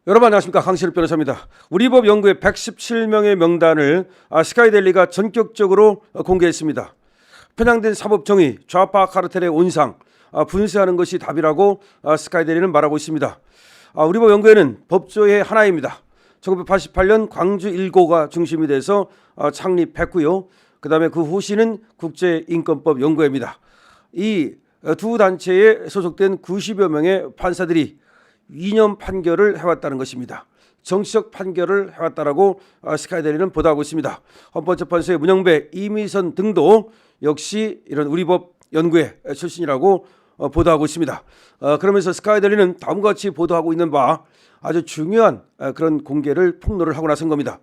여러분 안녕하십니까, 강신욱 변호사입니다. 우리 법 연구의 117명의 명단을 스카이데일리가 전격적으로 공개했습니다. 편향된 사법정의, 좌파 카르텔의 온상, 분쇄하는 것이 답이라고 스카이데일리는 말하고 있습니다. 우리 법 연구회는 법조의 하나입니다. 1988년 광주 1고가 중심이 돼서 창립했고요. 그 다음에 그 후시는 국제인권법 연구회입니다. 이 두 단체에 소속된 90여 명의 판사들이 이념 판결을 해왔다는 것입니다. 정치적 판결을 해왔다라고 스카이데일리는 보도하고 있습니다. 헌법재판소의 문영배, 이미선 등도 역시 이런 우리법 연구회 출신이라고 보도하고 있습니다. 그러면서 스카이데일리는 다음과 같이 보도하고 있는 바 아주 중요한 그런 공개를 폭로를 하고 나선 겁니다.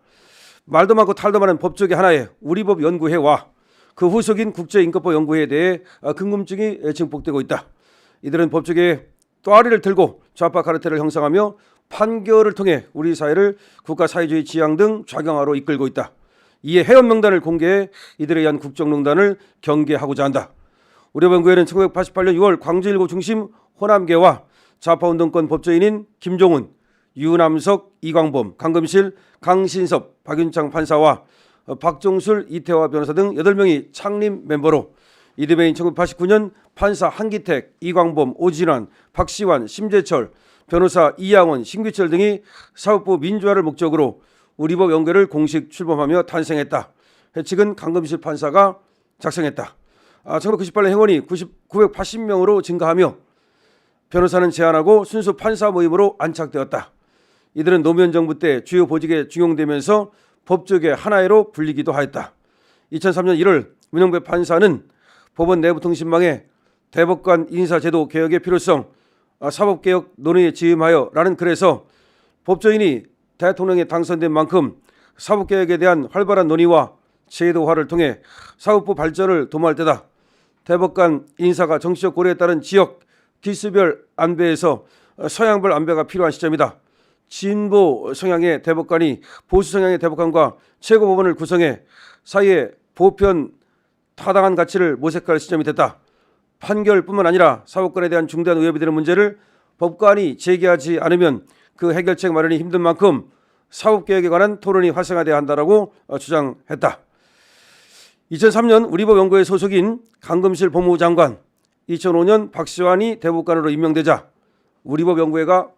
말도 많고 탈도 많은 법조계 하나의 우리법 연구회와 그 후속인 국제인권법 연구회에 대해 궁금증이 증폭되고 있다. 이들은 법조계의 또아리를 들고 좌파 카르텔을 형성하며 판결을 통해 우리 사회를 국가 사회주의 지향 등 좌경화로 이끌고 있다. 이에 회원 명단을 공개해 이들에 의한 국정농단을 경계하고자 한다. 우리법 연구회는 1988년 6월 광주 1고 중심 호남계와 좌파운동권 법조인인 김종훈, 유남석, 이광범, 강금실, 강신섭, 박윤창 판사와 박종술, 이태화 변호사 등 8명이 창립 멤버로 이듬해인 1989년 판사 한기택, 이광범, 오진환, 박시환, 심재철, 변호사 이양원, 신규철 등이 사법부 민주화를 목적으로 우리법 연구회를 공식 출범하며 탄생했다. 해칙은 강금실 판사가 작성했다. 1998년 회원이 980명으로 증가하며 변호사는 제한하고 순수 판사 모임으로 안착되었다. 이들은 노무현 정부 때 주요 보직에 중용되면서 법조계 하나회로 불리기도 하였다. 2003년 1월 문영배 판사는 법원 내부통신망에 대법관 인사제도 개혁의 필요성, 사법개혁 논의에 지음하여 라는 글에서 법조인이 대통령에 당선된 만큼 사법개혁에 대한 활발한 논의와 제도화를 통해 사법부 발전을 도모할 때다. 대법관 인사가 정치적 고려에 따른 지역, 기수별 안배에서 서양별 안배가 필요한 시점이다. 진보 성향의 대법관이 보수 성향의 대법관과 최고법원을 구성해 사이에 보편 타당한 가치를 모색할 시점이 됐다. 판결뿐만 아니라 사법권에 대한 중대한 위협이 되는 문제를 법관이 제기하지 않으면 그 해결책 마련이 힘든 만큼 사법개혁에 관한 토론이 활성화돼야 한다라고 주장했다. 2003년 우리법 연구회 소속인 강금실 법무부 장관, 2005년 박시환이 대법관으로 임명되자 우리법 연구회가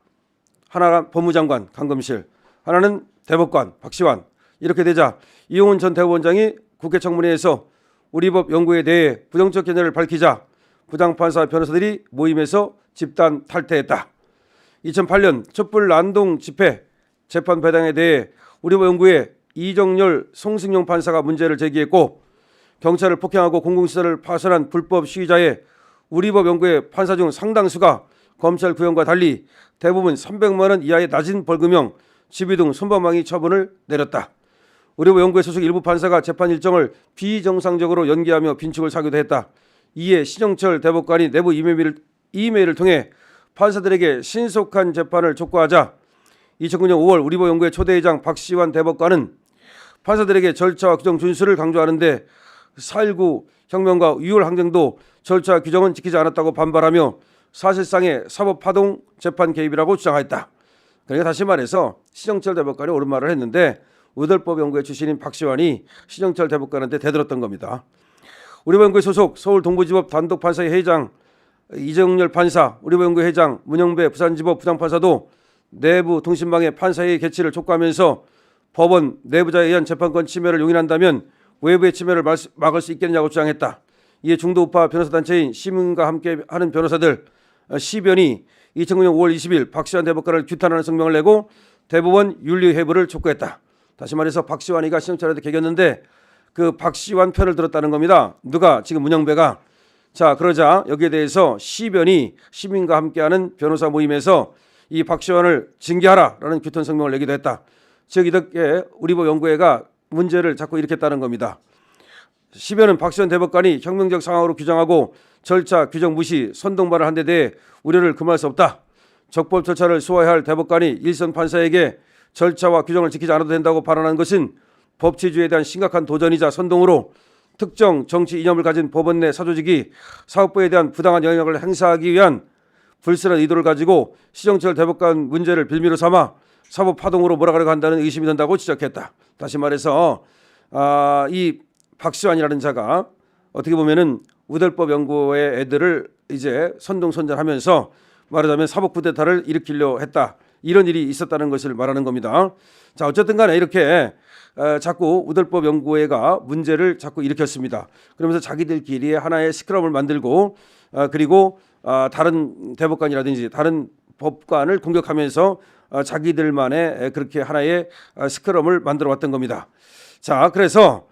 하나가 법무장관 강금실, 하나는 대법관 박시환, 이렇게 되자 이용훈 전 대법원장이 국회 청문회에서 우리법 연구에 대해 부정적 견해를 밝히자 부장판사 변호사들이 모임에서 집단 탈퇴했다. 2008년 촛불 난동 집회 재판 배당에 대해 우리법 연구회 이정열, 송승용 판사가 문제를 제기했고, 경찰을 폭행하고 공공시설을 파손한 불법 시위자의 우리법 연구회 판사 중 상당수가 검찰 구형과 달리 대부분 300만 원 이하의 낮은 벌금형, 집유 등 손방망이 처분을 내렸다. 우리법 연구회 소속 일부 판사가 재판 일정을 비정상적으로 연기하며 빈축을 사기도 했다. 이에 신영철 대법관이 내부 이메일을 통해 판사들에게 신속한 재판을 촉구하자 2009년 5월 우리법 연구회 초대회장 박시환 대법관은 판사들에게 절차와 규정 준수를 강조하는데 4.19 혁명과 6월 항쟁도 절차 규정은 지키지 않았다고 반발하며 사실상의 사법파동 재판 개입이라고 주장했다. 그러니까 다시 말해서 신영철 대법관이 옳은 말을 했는데 의덜법 연구회 출신인 박시환이 신영철 대법관한테 대들었던 겁니다. 우리법 연구회 소속 서울 동부지법 단독판사의 회장 이정열 판사, 우리법 연구회 회장 문영배 부산지법 부장판사도 내부 통신망의 판사회의 개최를 촉구하면서 법원 내부자에 의한 재판권 침해를 용인한다면 외부의 침해를 막을 수 있겠느냐고 주장했다. 이에 중도 우파 변호사단체인 시민과 함께하는 변호사들 시변이 2009년 5월 20일 박시환 대법관을 규탄하는 성명을 내고 대법원 윤리회부를 촉구했다. 다시 말해서 박시환이가 신영철한테 개겼는데 그 박시환 편을 들었다는 겁니다. 누가? 지금 문영배가. 자, 그러자 여기에 대해서 시변이 시민과 함께하는 변호사 모임에서 이 박시환을 징계하라라는 규탄 성명을 내기도 했다. 즉 이렇게 우리법 연구회가 문제를 자꾸 일으켰다는 겁니다. 시변은 박시환 대법관이 혁명적 상황으로 규정하고 절차 규정 무시, 선동발을 한 데 대해 우려를 금할 수 없다. 적법 절차를 소화해야 할 대법관이 일선 판사에게 절차와 규정을 지키지 않아도 된다고 발언한 것은 법치주의에 대한 심각한 도전이자 선동으로 특정 정치 이념을 가진 법원 내 사조직이 사법부에 대한 부당한 영향력을 행사하기 위한 불순한 의도를 가지고 신영철 대법관 문제를 빌미로 삼아 사법 파동으로 몰아가려고 한다는 의심이 든다고 지적했다. 다시 말해서 이 박시환이라는 자가 어떻게 보면은 우대법 연구의 애들을 이제 선동선전하면서 말하자면 사법 쿠데타를 일으키려 했다. 이런 일이 있었다는 것을 말하는 겁니다. 자, 어쨌든 간에 이렇게 자꾸 우대법 연구회가 문제를 자꾸 일으켰습니다. 그러면서 자기들끼리 하나의 스크럼을 만들고 그리고 다른 대법관이라든지 다른 법관을 공격하면서 자기들만의 그렇게 하나의 스크럼을 만들어 왔던 겁니다. 자, 그래서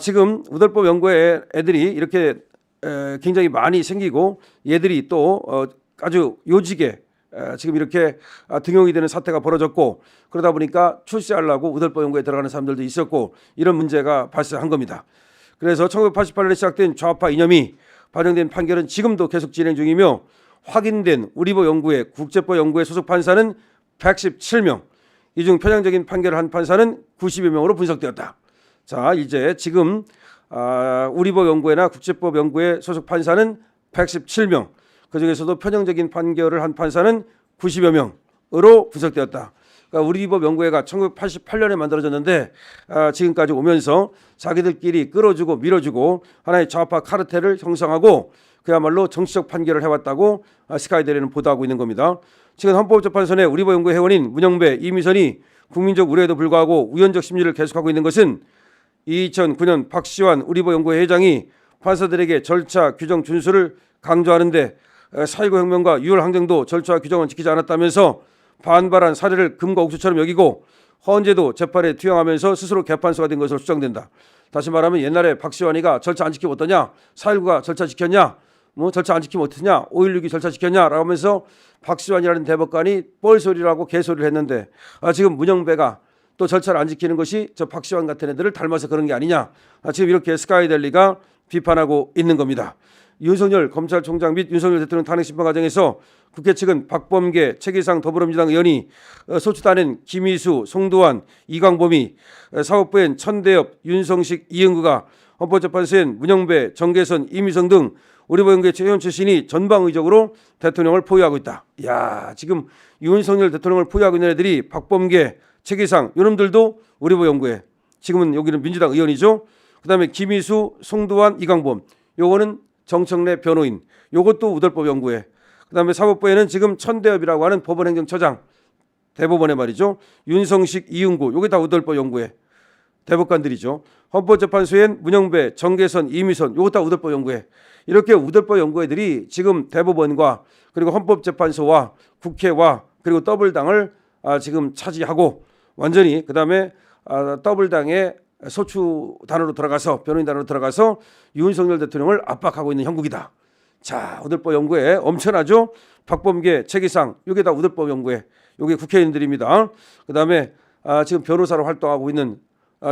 지금 우대법 연구회 애들이 이렇게 굉장히 많이 생기고 얘들이 또 아주 요직에 지금 이렇게 등용이 되는 사태가 벌어졌고 그러다 보니까 출세하려고 우대법 연구에 들어가는 사람들도 있었고 이런 문제가 발생한 겁니다. 그래서 1988년에 시작된 좌파 이념이 반영된 판결은 지금도 계속 진행 중이며 확인된 우리법 연구회 국제법 연구회 소속 판사는 117명, 이 중 편향적인 판결을 한 판사는 90여 명으로 분석되었다. 자, 이제 지금 우리법 연구회나 국제법 연구회 소속 판사는 117명, 그중에서도 편향적인 판결을 한 판사는 90여 명으로 분석되었다. 그러니까 우리법 연구회가 1988년에 만들어졌는데 지금까지 오면서 자기들끼리 끌어주고 밀어주고 하나의 좌파 카르텔을 형성하고 그야말로 정치적 판결을 해왔다고 스카이데일리는 보도하고 있는 겁니다. 지금 헌법재판소의 우리법 연구회 회원인 문영배, 이미선이 국민적 우려에도 불구하고 우연적 심리를 계속하고 있는 것은 2009년 박시환 우리법 연구회 회장이 판사들에게 절차 규정 준수를 강조하는데 4.19 혁명과 6월 항쟁도 절차와 규정은 지키지 않았다면서 반발한 사례를 금과 옥수처럼 여기고 헌재도 재판에 투영하면서 스스로 개판소가 된 것으로 추정된다. 다시 말하면 옛날에 박시환이가 절차 안 지키면 어떠냐, 4.19가 절차 지켰냐, 뭐 절차 안 지키면 어떠냐, 5.16이 절차 지켰냐라고 하면서 박시환이라는 대법관이 뻘소리라고 개소리를 했는데 지금 문영배가 또 절차를 안 지키는 것이 저 박시환 같은 애들을 닮아서 그런 게 아니냐, 지금 이렇게 스카이데일리가 비판하고 있는 겁니다. 윤석열 검찰총장 및 윤석열 대통령 탄핵 심판 과정에서 국회 측은 박범계, 최기상 더불어민주당 의원이 소추단은 김희수, 송도환, 이광범이, 사법부엔 천대엽, 윤성식, 이응구가, 헌법재판소엔 문영배, 정계선, 이미성 등 우리법 연구회 최현 출신이 전방위적으로 대통령을 포위하고 있다. 야, 지금 윤석열 대통령을 포위하고 있는 애들이 박범계, 최기상 이놈들도 우리법 연구회. 지금은 여기는 민주당 의원이죠. 그다음에 김희수, 송도환, 이광범. 요거는 정청래 변호인. 요것도 우대법 연구회. 그다음에 사법부에는 지금 천대엽이라고 하는 법원행정처장 대법원에 말이죠. 윤성식, 이응구. 요게 다 우대법 연구회. 대법관들이죠. 헌법재판소엔 문영배, 정계선, 이미선. 요것 다 우대법 연구회. 이렇게 우대법 연구회들이 지금 대법원과 그리고 헌법재판소와 국회와 그리고 더블당을 지금 차지하고 완전히 그다음에 더블당의 소추단으로 들어가서 변호인단으로 들어가서 윤석열 대통령을 압박하고 있는 형국이다. 자, 우대법 연구회 엄청나죠? 박범계, 최기상 이게 다 우대법 연구회. 이게 국회의원들입니다. 그다음에 지금 변호사로 활동하고 있는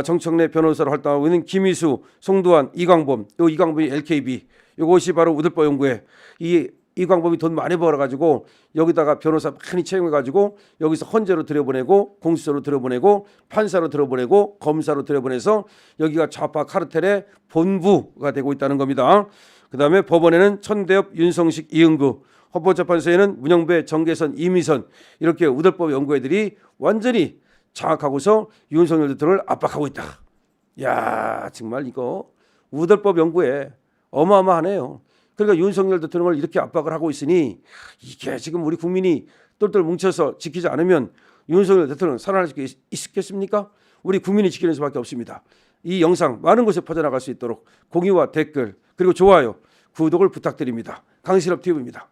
정청래 변호사로 활동하고 있는 김희수, 송도환, 이광범. 요 이광범이 LKB. 이것이 바로 우대법 연구회. 이광범이 돈 많이 벌어가지고 여기다가 변호사 많이 채용해가지고 여기서 헌재로 들여보내고 공수처로 들여보내고 판사로 들여보내고 검사로 들여보내서 여기가 좌파 카르텔의 본부가 되고 있다는 겁니다. 그다음에 법원에는 천대엽, 윤성식, 이응구, 헌법재판소에는 문영배, 정계선, 이미선 이렇게 우대법 연구회들이 완전히 장악하고서 윤석열 대통령을 압박하고 있다. 야, 정말 이거 우대법 연구회 어마어마하네요. 그러니까 윤석열 대통령을 이렇게 압박을 하고 있으니 이게 지금 우리 국민이 똘똘 뭉쳐서 지키지 않으면 윤석열 대통령 살아날 수 있겠습니까? 우리 국민이 지키는 수밖에 없습니다. 이 영상 많은 곳에 퍼져나갈 수 있도록 공유와 댓글 그리고 좋아요, 구독을 부탁드립니다. 강신업 TV입니다.